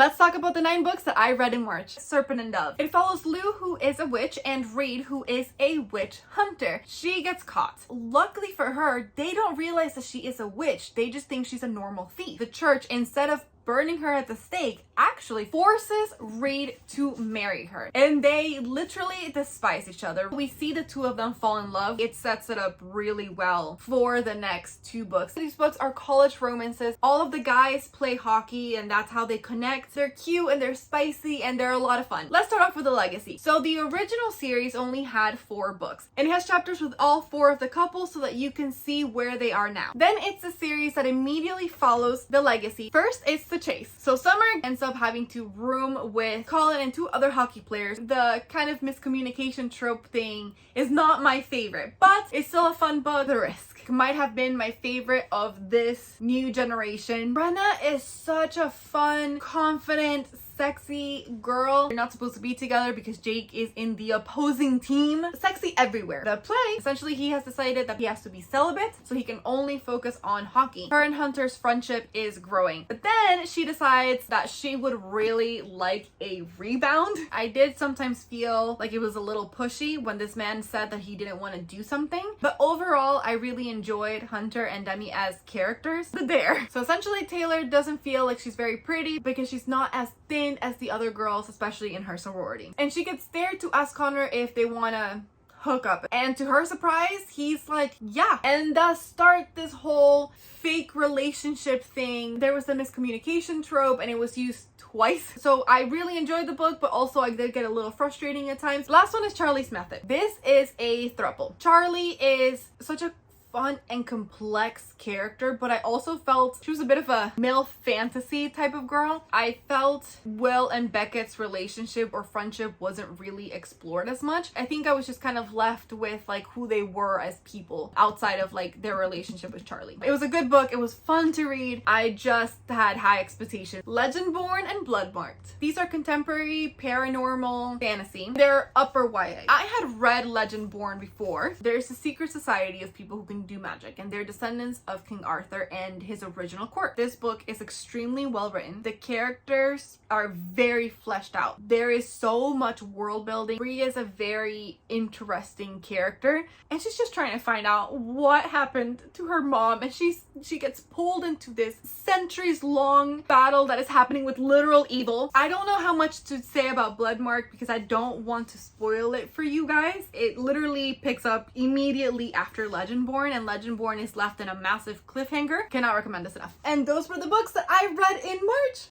Let's talk about the 9 books that I read in March. Serpent and Dove. It follows Lou, who is a witch, and Reed, who is a witch hunter. She gets caught. Luckily for her, they don't realize that she is a witch. They just think she's a normal thief. The church, instead of burning her at the stake, actually forces Reed to marry her. And they literally despise each other. We see the two of them fall in love. It sets it up really well for the next 2 books. These books are college romances. All of the guys play hockey and that's how they connect. They're cute and they're spicy and they're a lot of fun. Let's start off with the legacy. So the original series only had 4 books and it has chapters with all 4 of the couples so that you can see where they are now. Then it's a series that immediately follows the legacy. First, it's the chase. So Summer ends up having to room with Colin and 2 other hockey players. The kind of miscommunication trope thing is not my favorite, but it's still a fun book. The Risk might have been my favorite of this new generation. Brenna is such a fun, confident, sexy girl. They're not supposed to be together because Jake is in the opposing team. Sexy everywhere. The play, essentially he has decided that he has to be celibate so he can only focus on hockey. Her and Hunter's friendship is growing. But then she decides that she would really like a rebound. I did sometimes feel like it was a little pushy when this man said that he didn't want to do something. But overall, I really enjoyed Hunter and Demi as characters. The Dare. So essentially Taylor doesn't feel like she's very pretty because she's not as thin as the other girls, especially in her sorority. And she gets dared to ask Connor if they want to hook up. And to her surprise, he's like, yeah. And thus start this whole fake relationship thing. There was a miscommunication trope and it was used twice. So I really enjoyed the book, but also I did get a little frustrating at times. Last one is Charlie's Method. This is a throuple. Charlie is such a fun and complex character, but I also felt she was a bit of a male fantasy type of girl. I felt Will and Beckett's relationship or friendship wasn't really explored as much. I think I was just kind of left with like who they were as people outside of like their relationship with Charlie. It was a good book. It was fun to read. I just had high expectations. Legendborn and Bloodmarked. These are contemporary paranormal fantasy. They're upper YA. I had read Legendborn before. There's a secret society of people who can do magic and they're descendants of King Arthur and his original court. This book is extremely well written. The characters are very fleshed out. There is so much world building. Bria is a very interesting character and she's just trying to find out what happened to her mom, and she gets pulled into this centuries long battle that is happening with literal evil. I don't know how much to say about Bloodmark because I don't want to spoil it for you guys. It literally picks up immediately after Legendborn, and Legendborn is left in a massive cliffhanger. Cannot recommend this enough. And those were the books that I read in March.